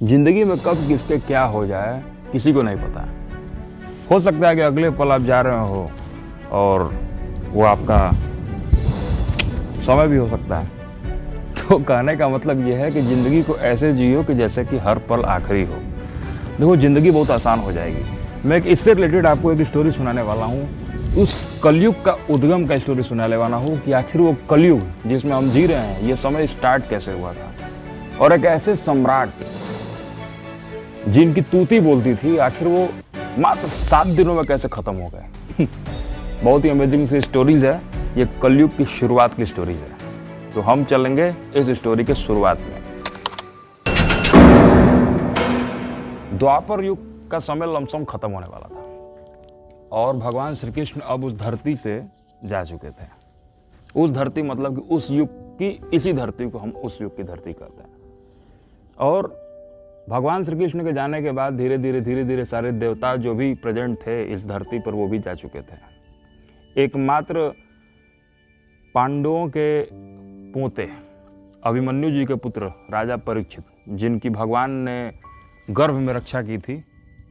जिंदगी में कब किसके क्या हो जाए किसी को नहीं पता। हो सकता है कि अगले पल आप जा रहे हो और वो आपका समय भी हो सकता है। तो कहने का मतलब ये है कि ज़िंदगी को ऐसे जियो कि जैसे कि हर पल आखिरी हो। देखो, ज़िंदगी बहुत आसान हो जाएगी। मैं इससे रिलेटेड आपको एक स्टोरी सुनाने वाला हूँ। उस कलयुग का उद्गम का स्टोरी सुनाने वाला हूँ कि आखिर वो कलयुग जिसमें हम जी रहे हैं, ये समय स्टार्ट कैसे हुआ था। और एक ऐसे सम्राट जिनकी तूती बोलती थी, आखिर वो मात्र 7 दिनों में कैसे खत्म हो गए। बहुत ही अमेजिंग सी स्टोरीज है। ये कलयुग की शुरुआत की स्टोरीज है। तो हम चलेंगे इस स्टोरी के शुरुआत में। द्वापर युग का समय लमसम खत्म होने वाला था और भगवान श्री कृष्ण अब उस धरती से जा चुके थे। उस धरती मतलब कि उस युग की, इसी धरती को हम उस युग की धरती कहते हैं। और भगवान श्री कृष्ण के जाने के बाद धीरे धीरे सारे देवता जो भी प्रेजेंट थे इस धरती पर, वो भी जा चुके थे। एकमात्र पांडवों के पोते अभिमन्यु जी के पुत्र राजा परीक्षित, जिनकी भगवान ने गर्भ में रक्षा की थी,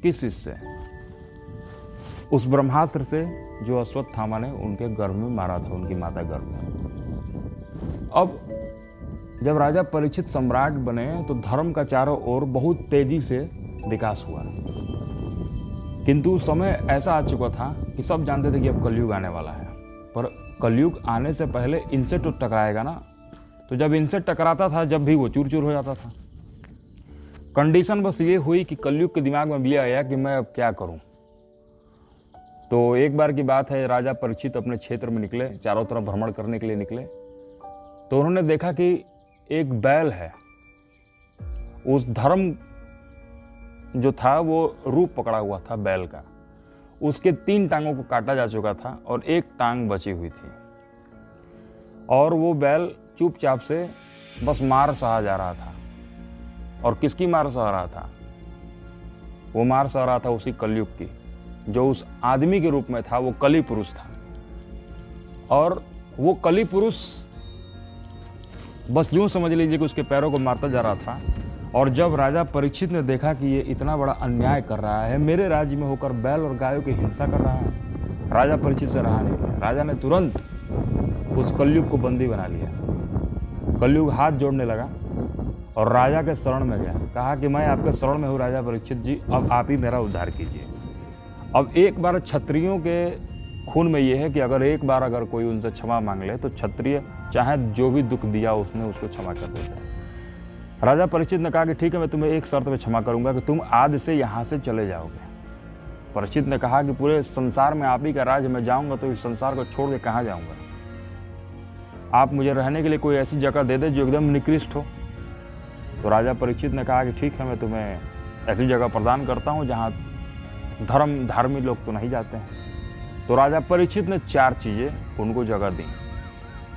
किस चीज से? उस ब्रह्मास्त्र से जो अश्वत्थामा ने उनके गर्भ में मारा था, उनकी माता गर्भ में। अब जब राजा परीक्षित सम्राट बने तो धर्म का चारों ओर बहुत तेजी से विकास हुआ। किंतु उस समय ऐसा आ चुका था कि सब जानते थे कि अब कलयुग आने वाला है। पर कलयुग आने से पहले इनसे तो टकराएगा ना। तो जब इनसे टकराता था, जब भी वो चूर चूर हो जाता था। कंडीशन बस ये हुई कि कलयुग के दिमाग में भी आया कि मैं अब क्या करूं। तो एक बार की बात है, राजा परीक्षित अपने क्षेत्र में निकले, चारों तरफ भ्रमण करने के लिए निकले। तो उन्होंने देखा कि एक बैल है। उस धर्म जो था वो रूप पकड़ा हुआ था बैल का। उसके 3 टांगों को काटा जा चुका था और एक टांग बची हुई थी। और वो बैल चुपचाप से बस मार सहा जा रहा था। और किसकी मार सहा रहा था? वो मार सहा रहा था उसी कलयुग की। जो उस आदमी के रूप में था वो कली पुरुष था। और वो कली पुरुष बस यूं समझ लीजिए कि उसके पैरों को मारता जा रहा था। और जब राजा परीक्षित ने देखा कि ये इतना बड़ा अन्याय कर रहा है, मेरे राज्य में होकर बैल और गायों की हिंसा कर रहा है, राजा परीक्षित से रहा नहीं गया। राजा ने तुरंत उस कलयुग को बंदी बना लिया। कलयुग हाथ जोड़ने लगा और राजा के शरण में गया। कहा कि मैं आपके शरण में हूँ राजा परीक्षित जी, अब आप ही मेरा उद्धार कीजिए। अब एक बार क्षत्रियों के खून में ये है कि एक बार कोई उनसे क्षमा मांग ले तो क्षत्रिय चाहे जो भी दुख दिया उसने उसको क्षमा कर देता है। राजा परीक्षित ने कहा कि ठीक है, मैं तुम्हें एक शर्त में क्षमा करूंगा कि तुम आज से यहाँ से चले जाओगे। परीक्षित ने कहा कि पूरे संसार में आप ही का राज, मैं जाऊंगा तो इस संसार को छोड़ के कहाँ जाऊंगा। आप मुझे रहने के लिए कोई ऐसी जगह दे दे जो एकदम निकृष्ट हो। तो राजा परीक्षित ने कहा कि ठीक है, मैं तुम्हें ऐसी जगह प्रदान करता हूँ जहाँ धार्मिक लोग तो नहीं जाते हैं। तो राजा परीक्षित ने 4 चीज़ें उनको जगह दी।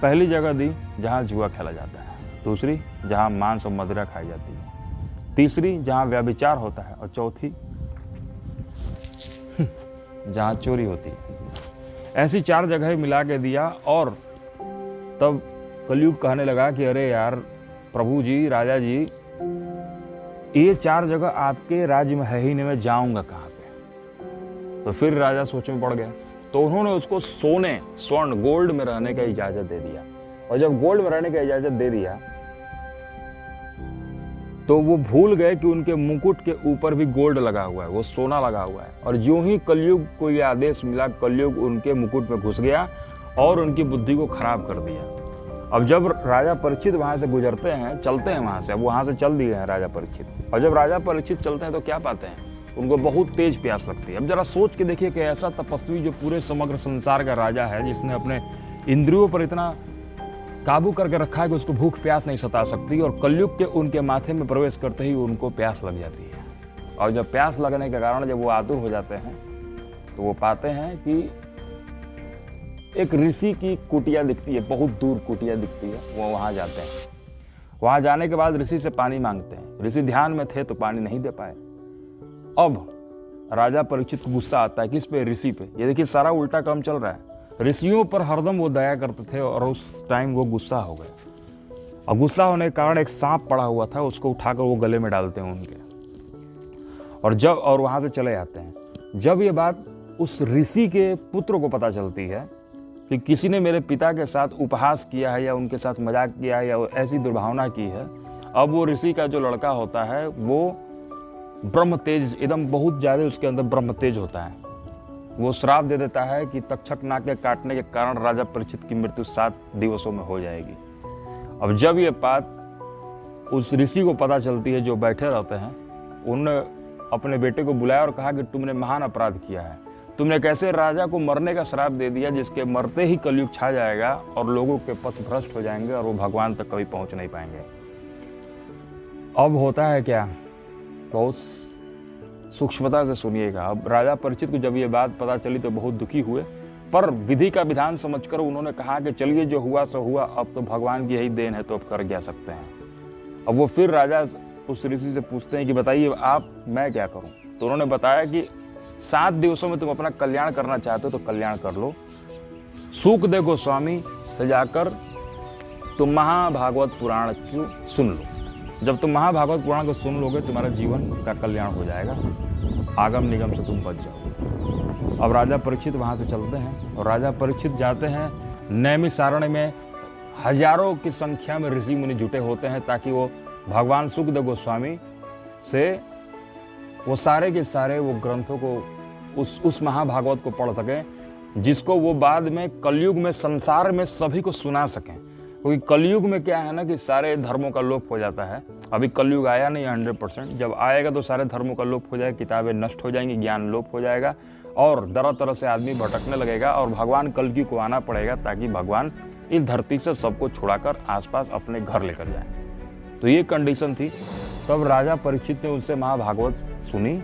पहली जगह दी जहाँ जुआ खेला जाता है, दूसरी जहाँ मांस और मदिरा खाई जाती है, तीसरी जहाँ व्यभिचार होता है, और चौथी जहाँ चोरी होती है। ऐसी 4 जगह मिला के दिया। और तब कलयुग कहने लगा कि अरे यार प्रभु जी, राजा जी, ये 4 जगह आपके राज्य में है ही नहीं, मैं जाऊंगा कहाँ पे। तो फिर राजा सोच में पड़ गया। तो उन्होंने उसको सोने, स्वर्ण, गोल्ड में रहने का इजाजत दे दिया। और जब गोल्ड में रहने का इजाजत दे दिया तो वो भूल गए कि उनके मुकुट के ऊपर भी गोल्ड लगा हुआ है, वो सोना लगा हुआ है। और जो ही कलयुग को ये आदेश मिला, कलयुग उनके मुकुट में घुस गया और उनकी बुद्धि को खराब कर दिया। अब जब राजा परीक्षित वहां से गुजरते हैं, चलते हैं वहां से, अब वहां से चल दिए हैं राजा परीक्षित। और जब राजा परीक्षित चलते हैं तो क्या पाते हैं? उनको बहुत तेज प्यास लगती है। अब जरा सोच के देखिए कि ऐसा तपस्वी जो पूरे समग्र संसार का राजा है, जिसने अपने इंद्रियों पर इतना काबू करके रखा है कि उसको भूख प्यास नहीं सता सकती, और कलयुग के उनके माथे में प्रवेश करते ही उनको प्यास लग जाती है। और जब प्यास लगने के कारण जब वो आतुर हो जाते हैं तो वो पाते हैं कि एक ऋषि की कुटिया दिखती है, बहुत दूर कुटिया दिखती है। वो वहाँ जाते हैं। वहाँ जाने के बाद ऋषि से पानी मांगते हैं। ऋषि ध्यान में थे तो पानी नहीं दे पाए। अब राजा परीक्षित को गुस्सा आता है, किस पे? ऋषि पे। ये देखिए सारा उल्टा काम चल रहा है। ऋषियों पर हरदम वो दया करते थे और उस टाइम वो गुस्सा हो गए। और गुस्सा होने के कारण एक सांप पड़ा हुआ था, उसको उठाकर वो गले में डालते हैं उनके। और वहाँ से चले जाते हैं। जब ये बात उस ऋषि के पुत्र को पता चलती है कि किसी ने मेरे पिता के साथ उपहास किया है या उनके साथ मजाक किया है या ऐसी दुर्भावना की है, अब वो ऋषि का जो लड़का होता है वो ब्रह्म तेज, एकदम बहुत ज़्यादा उसके अंदर ब्रह्म तेज होता है। वो श्राप दे देता है कि तक्षक नाग के काटने के कारण राजा परीक्षित की मृत्यु 7 दिवसों में हो जाएगी। अब जब ये बात उस ऋषि को पता चलती है, जो बैठे रहते हैं, उन्होंने अपने बेटे को बुलाया और कहा कि तुमने महान अपराध किया है। तुमने कैसे राजा को मरने का श्राप दे दिया, जिसके मरते ही कलयुग छा जाएगा और लोगों के पथ भ्रष्ट हो जाएंगे और वो भगवान तक कभी पहुंच नहीं पाएंगे। अब होता है क्या, बहुत सूक्ष्मता से सुनिएगा। अब राजा परीक्षित को जब ये बात पता चली तो बहुत दुखी हुए, पर विधि का विधान समझकर उन्होंने कहा कि चलिए जो हुआ सो हुआ, अब तो भगवान की यही देन है, तो अब कर क्या सकते हैं। अब वो फिर राजा उस ऋषि से पूछते हैं कि बताइए आप, मैं क्या करूं। तो उन्होंने बताया कि 7 दिवसों में तुम अपना कल्याण करना चाहते हो तो कल्याण कर लो। सूकदेव गोस्वामी से जाकर तुम महाभागवत पुराण को सुन लो। जब तुम महाभागवत पुराण को सुन लोगे तुम्हारा जीवन का कल्याण हो जाएगा, आगम निगम से तुम बच जाओगे। अब राजा परीक्षित वहाँ से चलते हैं और राजा परीक्षित जाते हैं नैमिषारण्य में। हजारों की संख्या में ऋषि मुनि जुटे होते हैं ताकि वो भगवान सूकदेव गोस्वामी से वो सारे के सारे वो ग्रंथों को उस महाभागवत को पढ़ सकें, जिसको वो बाद में कलयुग में संसार में सभी को सुना सकें। क्योंकि कलयुग में क्या है ना कि सारे धर्मों का लोप हो जाता है। अभी कलयुग आया नहीं 100%, जब आएगा तो सारे धर्मों का लोप हो जाएगा, किताबें नष्ट हो जाएंगी, ज्ञान लोप हो जाएगा और तरह तरह से आदमी भटकने लगेगा और भगवान कल्कि को आना पड़ेगा ताकि भगवान इस धरती से सबको छुड़ाकर आसपास अपने घर लेकर जाए। तो ये कंडीशन थी। तब राजा परीक्षित ने उनसे महाभागवत सुनी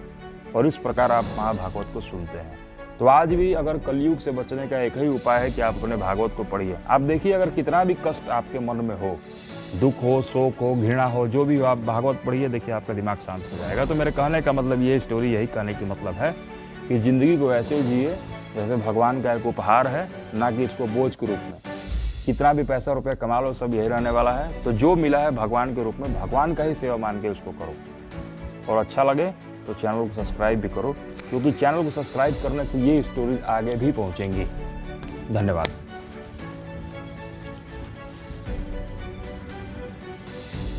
और इस प्रकार आप महाभागवत को सुनते हैं। तो आज भी अगर कलयुग से बचने का एक ही उपाय है कि आप अपने भागवत को पढ़िए। आप देखिए, अगर कितना भी कष्ट आपके मन में हो, दुख हो, शोक हो, घृणा हो, जो भी हो, आप भागवत पढ़िए, देखिए आपका दिमाग शांत हो जाएगा। तो मेरे कहने का मतलब ये स्टोरी, यही कहने की मतलब है कि ज़िंदगी को ऐसे जिए जैसे भगवान का एक उपहार है, ना कि इसको बोझ के रूप में। कितना भी पैसा रुपया कमा लो, सब यही रहने वाला है। तो जो मिला है भगवान के रूप में, भगवान का ही सेवा मान के उसको करो। और अच्छा लगे तो चैनल को सब्सक्राइब भी करो, क्योंकि चैनल को सब्सक्राइब करने से ये स्टोरीज आगे भी पहुंचेंगी। धन्यवाद।